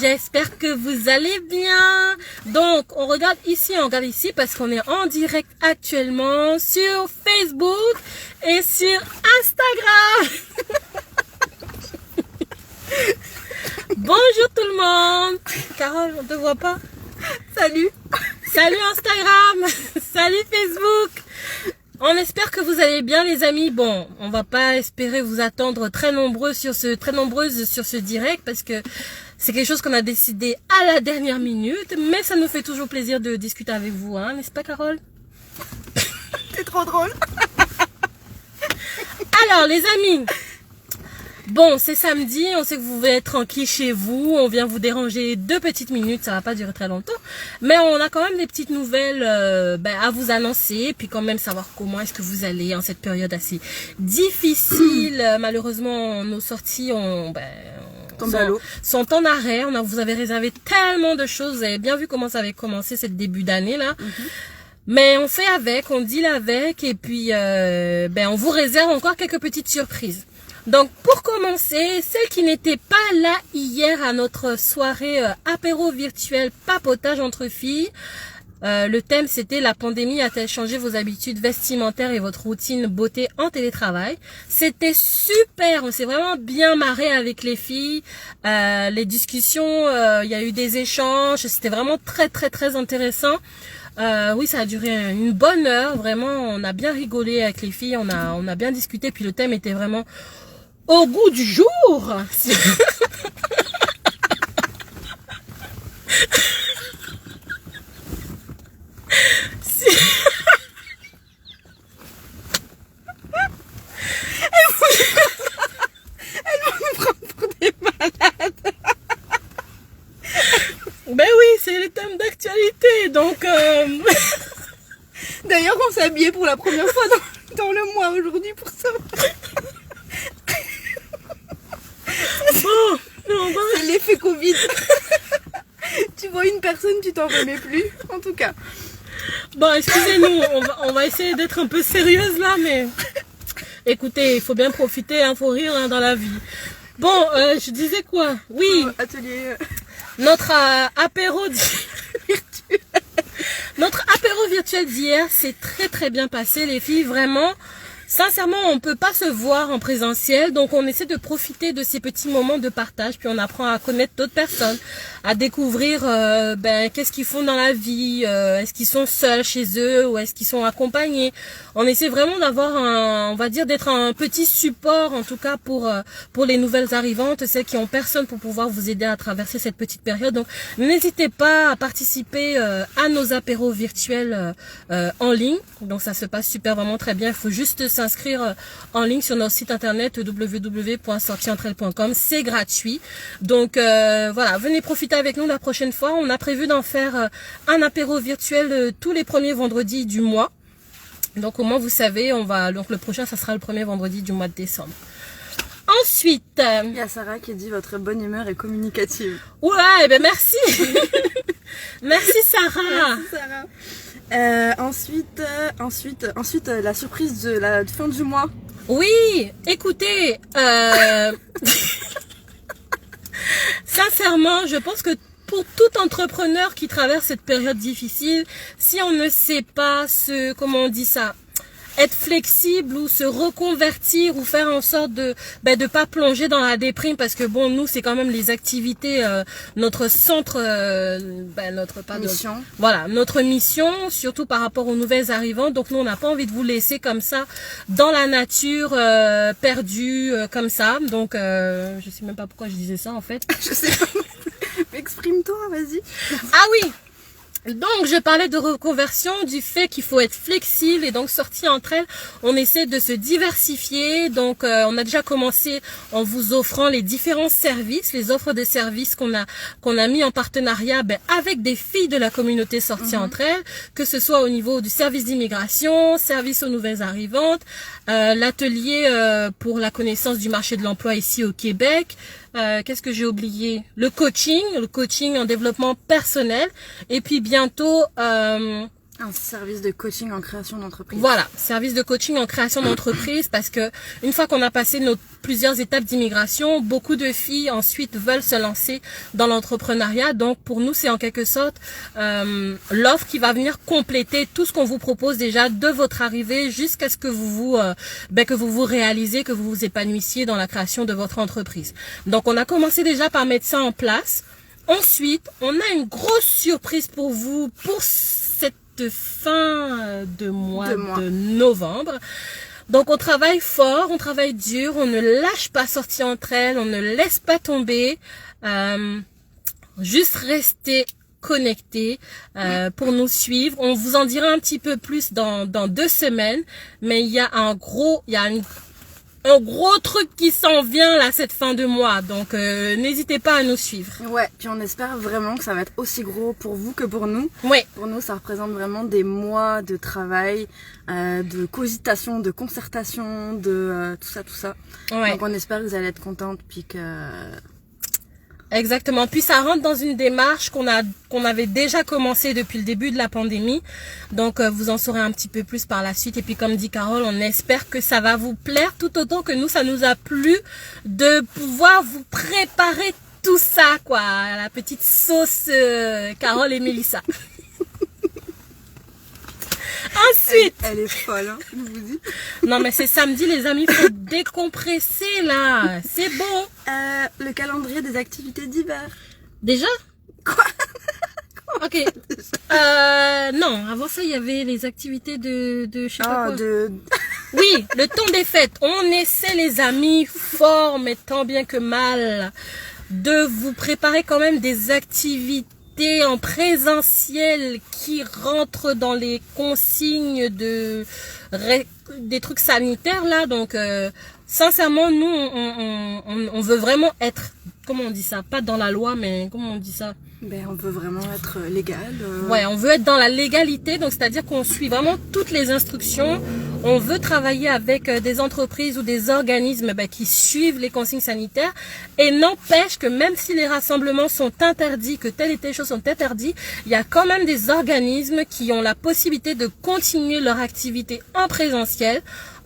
j'espère que vous allez bien. Donc, on regarde ici parce qu'on est en direct actuellement sur Facebook et sur Instagram. Bonjour tout le monde. Carole, on te voit pas? Salut. Salut Instagram. Salut Facebook. On espère que vous allez bien les amis. Bon, on va pas espérer vous attendre très nombreuses sur ce direct parce que c'est quelque chose qu'on a décidé à la dernière minute, mais ça nous fait toujours plaisir de discuter avec vous, hein, n'est-ce pas Carole? T'es trop drôle. Alors les amis, bon, c'est samedi, on sait que vous voulez être tranquille chez vous, on vient vous déranger 2 petites minutes, ça va pas durer très longtemps, mais on a quand même des petites nouvelles à vous annoncer, puis quand même savoir comment est-ce que vous allez en cette période assez difficile. Malheureusement, nos sorties sont en arrêt. Vous avez réservé tellement de choses, vous avez bien vu comment ça avait commencé cette début d'année là. Mais on fait avec, on deal avec, et puis on vous réserve encore quelques petites surprises. Donc pour commencer, celles qui n'étaient pas là hier à notre soirée apéro virtuel papotage entre filles, le thème c'était: la pandémie a-t-elle changé vos habitudes vestimentaires et votre routine beauté en télétravail? C'était super, on s'est vraiment bien marré avec les filles, les discussions, il y a eu des échanges, c'était vraiment très très très intéressant. Oui, ça a duré une bonne heure, vraiment, on a bien rigolé avec les filles, on a bien discuté, puis le thème était vraiment au goût du jour. Elle va nous prendre pour des malades. Ben oui, c'est le thème d'actualité, donc... D'ailleurs, on s'est habillé pour la première fois dans le mois aujourd'hui pour ça. Bon, c'est l'effet Covid. Tu vois une personne, tu t'en remets plus, en tout cas. Bon, excusez-nous, on va essayer d'être un peu sérieuse là, mais... Écoutez, il faut bien profiter, hein, faut rire hein, dans la vie. Bon, je disais quoi? Oui, atelier... Notre apéro virtuel d'hier s'est très très bien passé les filles, vraiment. Sincèrement, on peut pas se voir en présentiel, donc on essaie de profiter de ces petits moments de partage, puis on apprend à connaître d'autres personnes, à découvrir qu'est-ce qu'ils font dans la vie, est-ce qu'ils sont seuls chez eux ou est-ce qu'ils sont accompagnés. On essaie vraiment d'avoir on va dire d'être un petit support en tout cas pour les nouvelles arrivantes, celles qui ont personne pour pouvoir vous aider à traverser cette petite période. Donc n'hésitez pas à participer à nos apéros virtuels en ligne. Donc ça se passe super vraiment très bien. Il faut juste s'inscrire en ligne sur notre site internet www.sortientrelle.com. C'est gratuit. Donc voilà, venez profiter avec nous la prochaine fois. On a prévu d'en faire un apéro virtuel tous les premiers vendredis du mois. Donc au moins vous savez, donc le prochain ça sera le premier vendredi du mois de décembre. Ensuite, il y a Sarah qui dit votre bonne humeur est communicative. Ouais, ben merci. Merci Sarah. Merci Sarah. Ensuite, la surprise de la fin du mois. Oui, écoutez, sincèrement, je pense que pour tout entrepreneur qui traverse cette période difficile, si on ne sait pas être flexible ou se reconvertir ou faire en sorte de pas plonger dans la déprime, parce que bon, nous c'est quand même les activités, notre centre, notre mission, surtout par rapport aux nouvelles arrivantes. Donc nous on n'a pas envie de vous laisser comme ça dans la nature, perdu comme ça. Donc je sais même pas pourquoi je disais ça en fait. Je sais pas. Exprime-toi, vas-y. Ah oui. Donc je parlais de reconversion, du fait qu'il faut être flexible, et donc sorties entre elles, on essaie de se diversifier. Donc on a déjà commencé en vous offrant les différents services, les offres de services qu'on a mis en partenariat avec des filles de la communauté sorties entre elles, que ce soit au niveau du service d'immigration, service aux nouvelles arrivantes, l'atelier pour la connaissance du marché de l'emploi ici au Québec. Qu'est-ce que j'ai oublié? Le coaching en développement personnel, et puis bientôt Un service de coaching en création d'entreprise. Voilà, service de coaching en création d'entreprise, parce que une fois qu'on a passé nos plusieurs étapes d'immigration, beaucoup de filles ensuite veulent se lancer dans l'entrepreneuriat. Donc pour nous, c'est en quelque sorte l'offre qui va venir compléter tout ce qu'on vous propose déjà de votre arrivée jusqu'à ce que vous vous réalisez, que vous vous épanouissiez dans la création de votre entreprise. Donc on a commencé déjà par mettre ça en place. Ensuite, on a une grosse surprise pour vous pour cette fin de mois de novembre. Donc on travaille fort, on travaille dur, on ne lâche pas sortir entre elles, on ne laisse pas tomber. Juste rester connectés pour nous suivre. On vous en dira un petit peu plus dans 2 semaines, mais il y a un gros truc qui s'en vient là cette fin de mois, donc n'hésitez pas à nous suivre. Ouais, puis on espère vraiment que ça va être aussi gros pour vous que pour nous. Ouais. Pour nous, ça représente vraiment des mois de travail, de cogitation, de concertation, de tout ça. Ouais. Donc on espère que vous allez être contente, puis que... Exactement. Puis ça rentre dans une démarche qu'on avait déjà commencé depuis le début de la pandémie. Donc vous en saurez un petit peu plus par la suite. Et puis comme dit Carole, on espère que ça va vous plaire tout autant que nous, ça nous a plu de pouvoir vous préparer tout ça, quoi. La petite sauce Carole et Mélissa. Ensuite, elle est folle, hein, je vous dis. Non mais c'est samedi les amis, faut décompresser là. C'est bon. Le calendrier des activités d'hiver. Déjà? Quoi? Ok. Non, avant ça il y avait les activités de je sais pas quoi. Oui, le temps des fêtes. On essaie les amis, fort mais tant bien que mal, de vous préparer quand même des activités en présentiel qui rentrent dans les consignes des trucs sanitaires là. Donc sincèrement nous on veut vraiment être, comment on dit ça, pas dans la loi mais comment on dit ça, ben on veut vraiment être légal. Ouais, on veut être dans la légalité, donc c'est-à-dire qu'on suit vraiment toutes les instructions. On veut travailler avec des entreprises ou des organismes qui suivent les consignes sanitaires. Et n'empêche que même si les rassemblements sont interdits, que telle et telle chose sont interdits, il y a quand même des organismes qui ont la possibilité de continuer leur activité en présentiel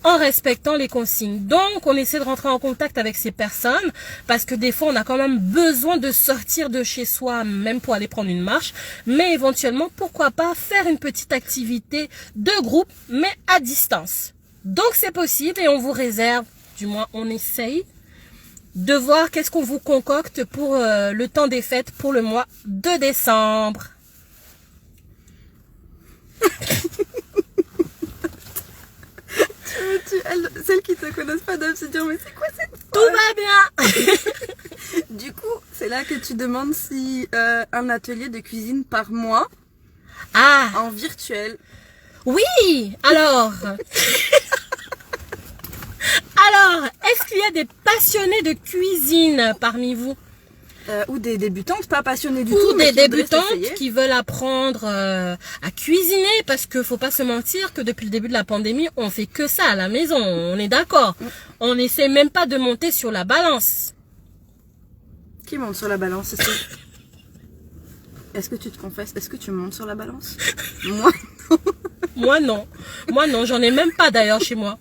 en respectant les consignes. Donc, on essaie de rentrer en contact avec ces personnes parce que des fois, on a quand même besoin de sortir de chez soi, même pour aller prendre une marche. Mais éventuellement, pourquoi pas faire une petite activité de groupe, mais à distance. Donc, c'est possible et on vous réserve, du moins, on essaye de voir qu'est-ce qu'on vous concocte pour le temps des fêtes pour le mois de décembre. Celles qui te connaissent pas doivent se dire mais c'est quoi cette Tout va bien. Du coup, c'est là que tu demandes si un atelier de cuisine par mois en virtuel. Oui, alors est-ce qu'il y a des passionnés de cuisine parmi vous? Ou des débutantes, pas passionnées du tout. Ou des débutantes qui veulent apprendre à cuisiner, parce que faut pas se mentir que depuis le début de la pandémie, on fait que ça à la maison, on est d'accord. On n'essaie même pas de monter sur la balance. Qui monte sur la balance? Est-ce que tu te confesses? Est-ce que tu montes sur la balance? Moi non. Moi non, j'en ai même pas d'ailleurs chez moi.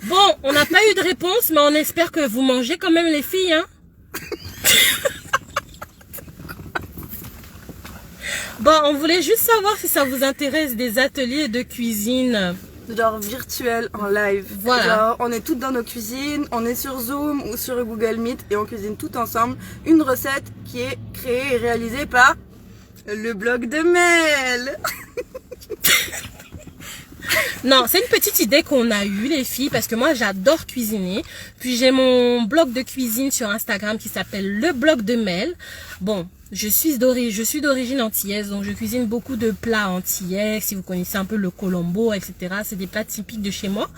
Bon, on n'a pas eu de réponse, mais on espère que vous mangez quand même les filles, hein. Bon, on voulait juste savoir si ça vous intéresse des ateliers de cuisine. Genre virtuel, en live. Voilà. Genre, on est toutes dans nos cuisines, on est sur Zoom ou sur Google Meet et on cuisine tout ensemble une recette qui est créée et réalisée par le blog de Mel. Non, c'est une petite idée qu'on a eue les filles parce que moi j'adore cuisiner. Puis j'ai mon blog de cuisine sur Instagram qui s'appelle le blog de Mel. Bon, je suis d'origine antillaise, donc je cuisine beaucoup de plats antillais. Si vous connaissez un peu le colombo, etc. C'est des plats typiques de chez moi.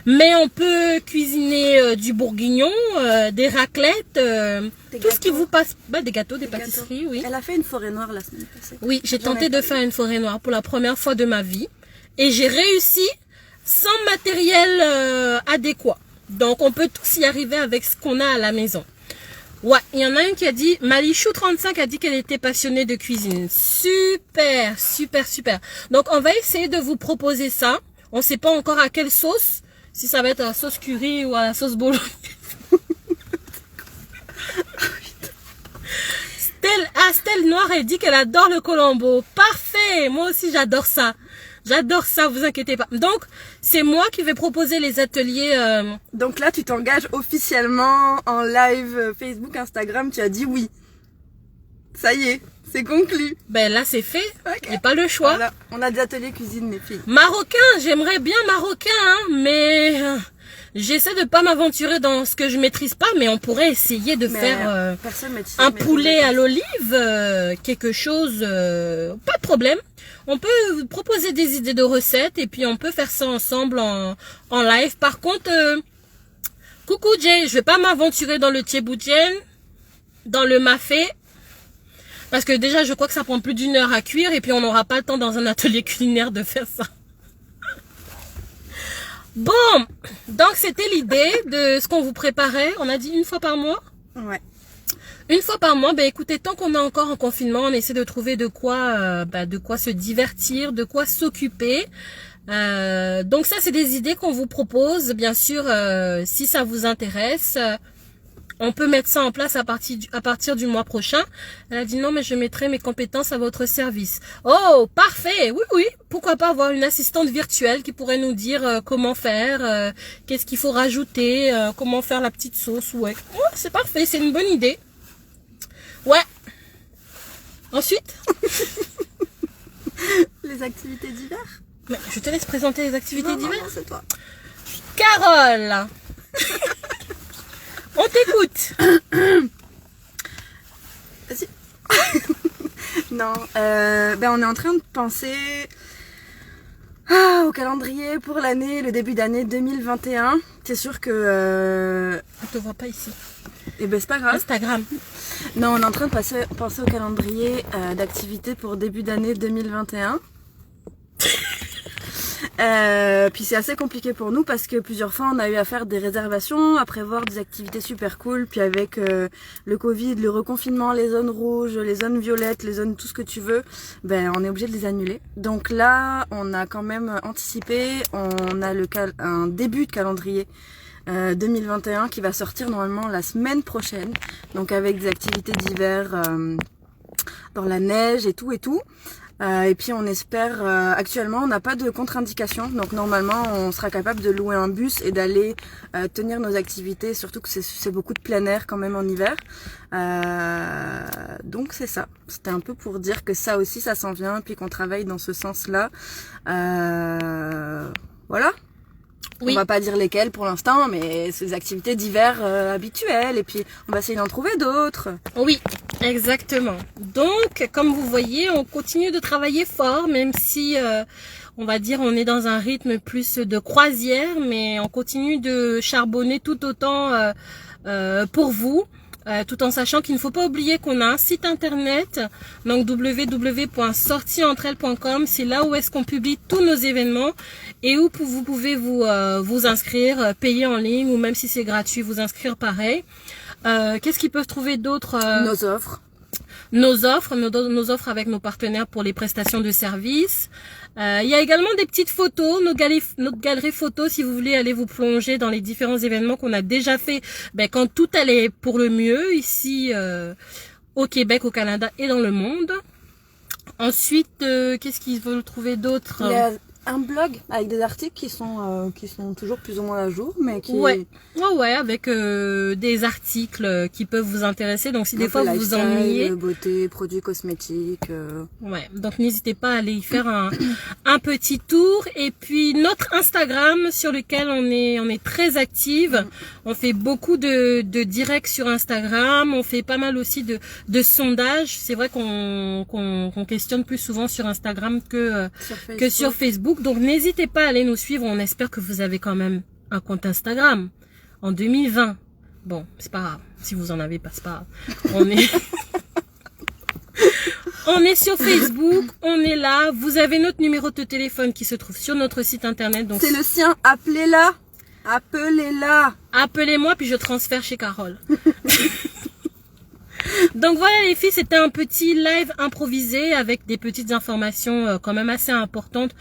Mais on peut cuisiner du bourguignon, des raclettes, tout ce qui vous passe. Des gâteaux, des pâtisseries, oui. Elle a fait une forêt noire la semaine passée. Oui, j'ai tenté de faire une forêt noire pour la première fois de ma vie. Et j'ai réussi sans matériel adéquat. Donc on peut tous y arriver avec ce qu'on a à la maison. Ouais, il y en a une qui a dit, Malichou35 a dit qu'elle était passionnée de cuisine. Super, super, super. Donc, on va essayer de vous proposer ça. On ne sait pas encore à quelle sauce. Si ça va être à la sauce curry ou à la sauce bolognaise. Stella Noire, elle dit qu'elle adore le colombo. Parfait. Moi aussi, j'adore ça. J'adore ça, vous inquiétez pas. Donc, c'est moi qui vais proposer les ateliers. Donc là, tu t'engages officiellement en live Facebook, Instagram. Tu as dit oui. Ça y est, c'est conclu. Ben là, c'est fait. Okay. J'ai pas le choix. Voilà. On a des ateliers cuisine, les filles. Marocain, j'aimerais bien marocain, hein, mais j'essaie de pas m'aventurer dans ce que je maîtrise pas, mais on pourrait essayer de faire un poulet à l'olive, quelque chose, pas de problème. On peut proposer des idées de recettes et puis on peut faire ça ensemble en live. Par contre, coucou Jay, je vais pas m'aventurer dans le tchébouchen, dans le mafé, parce que déjà je crois que ça prend plus d'1 heure à cuire et puis on n'aura pas le temps dans un atelier culinaire de faire ça. Bon, donc c'était l'idée de ce qu'on vous préparait. On a dit 1 fois par mois. Ouais. 1 fois par mois, ben écoutez, tant qu'on est encore en confinement, on essaie de trouver de quoi se divertir, de quoi s'occuper. Donc ça, c'est des idées qu'on vous propose. Bien sûr, si ça vous intéresse, on peut mettre ça en place à partir du mois prochain. Elle a dit non, mais je mettrai mes compétences à votre service. Oh, parfait. Oui, oui. Pourquoi pas avoir une assistante virtuelle qui pourrait nous dire comment faire, qu'est-ce qu'il faut rajouter, comment faire la petite sauce. Ouais, c'est parfait. C'est une bonne idée. Ouais. Ensuite les activités d'hiver. Mais je te laisse présenter les activités d'hiver. Non, c'est toi. Carole. On t'écoute. Vas-y. Non, on est en train de penser au calendrier pour l'année, le début d'année 2021. C'est sûr que... On te voit pas ici. Et ben c'est pas grave. Instagram. Non, on est en train de penser au calendrier d'activités pour début d'année 2021. Puis c'est assez compliqué pour nous parce que plusieurs fois on a eu à faire des réservations, à prévoir des activités super cool, puis avec le Covid, le reconfinement, les zones rouges, les zones violettes, les zones tout ce que tu veux, ben on est obligé de les annuler. Donc là on a quand même anticipé, on a un début de calendrier 2021 qui va sortir normalement la semaine prochaine, donc avec des activités d'hiver dans la neige et tout. Et puis on espère, actuellement on n'a pas de contre-indication, donc normalement on sera capable de louer un bus et d'aller tenir nos activités, surtout que c'est beaucoup de plein air quand même en hiver. Donc c'est ça, c'était un peu pour dire que ça aussi ça s'en vient, puis qu'on travaille dans ce sens-là. Voilà. Oui. On va pas dire lesquelles pour l'instant, mais c'est des activités d'hiver habituelles, et puis on va essayer d'en trouver d'autres. Oui, exactement. Donc, comme vous voyez, on continue de travailler fort, même si, on va dire, on est dans un rythme plus de croisière, mais on continue de charbonner tout autant pour vous. Tout en sachant qu'il ne faut pas oublier qu'on a un site internet, donc www.sortientrelles.com, c'est là où est-ce qu'on publie tous nos événements et où vous pouvez vous inscrire, payer en ligne ou même si c'est gratuit, vous inscrire pareil. Qu'est-ce qu'ils peuvent trouver d'autre? Nos offres. Nos offres avec nos partenaires pour les prestations de services. Il y a également des petites photos, notre galerie photos si vous voulez aller vous plonger dans les différents événements qu'on a déjà fait quand tout allait pour le mieux ici au Québec, au Canada et dans le monde. Ensuite, qu'est-ce qu'ils veulent trouver d'autre? Il y a un blog avec des articles qui sont toujours plus ou moins à jour, mais qui... Ouais, avec des articles qui peuvent vous intéresser. Donc si des fois vous vous ennuyez, beauté, produits cosmétiques. Ouais, donc n'hésitez pas à aller y faire un petit tour. Et puis notre Instagram sur lequel on est très active. On fait beaucoup de directs sur Instagram. On fait pas mal aussi de sondages. C'est vrai qu'on questionne plus souvent sur Instagram que sur Facebook. Donc n'hésitez pas à aller nous suivre. On espère que vous avez quand même un compte Instagram en 2020. Bon, c'est pas grave. Si vous en avez pas, c'est pas grave. On est sur Facebook, on est là. Vous avez notre numéro de téléphone qui se trouve sur notre site internet. Donc c'est le sien. Appelez-la. Appelez-la. Appelez-moi puis je transfère chez Carole. Donc voilà les filles, c'était un petit live improvisé avec des petites informations quand même assez importantes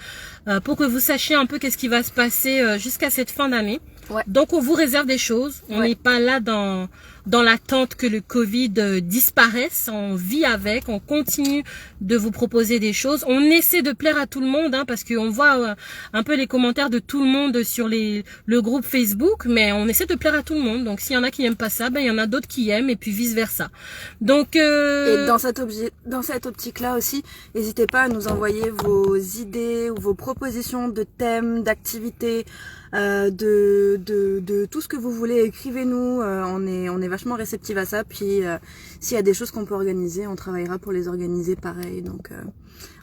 pour que vous sachiez un peu qu'est-ce qui va se passer jusqu'à cette fin d'année. Ouais. Donc on vous réserve des choses, on n'est pas là dans l'attente que le Covid disparaisse, on vit avec, on continue de vous proposer des choses, on essaie de plaire à tout le monde parce qu'on voit un peu les commentaires de tout le monde sur le groupe Facebook, mais on essaie de plaire à tout le monde, donc s'il y en a qui n'aiment pas ça, il y en a d'autres qui aiment et puis vice versa. Donc et dans cette optique-là aussi, n'hésitez pas à nous envoyer vos idées ou vos propositions de thèmes, d'activités, de tout ce que vous voulez. Écrivez-nous, on est vachement réceptive à ça, puis s'il y a des choses qu'on peut organiser, on travaillera pour les organiser pareil. Donc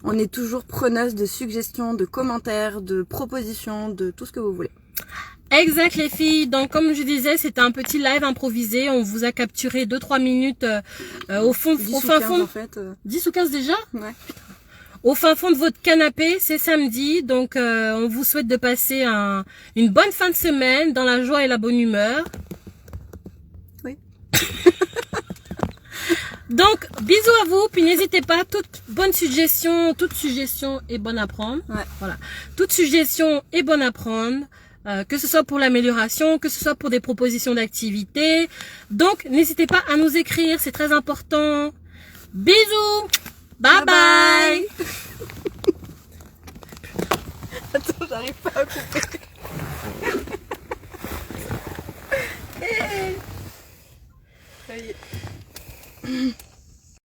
on est toujours preneuse de suggestions, de commentaires, de propositions, de tout ce que vous voulez. Exact les filles, donc comme je disais, c'était un petit live improvisé, on vous a capturé 2-3 minutes au fin fond, en fait, 10 ou 15 déjà. Ouais. Au fin fond de votre canapé, c'est samedi, donc on vous souhaite de passer une bonne fin de semaine dans la joie et la bonne humeur. Oui. Donc, bisous à vous, puis n'hésitez pas, toute suggestion est bonne à prendre. Ouais. Voilà. Toute suggestion est bonne à prendre, que ce soit pour l'amélioration, que ce soit pour des propositions d'activités. Donc, n'hésitez pas à nous écrire, c'est très important. Bisous! Bye bye! Attends, j'arrive pas à couper. Ça y est.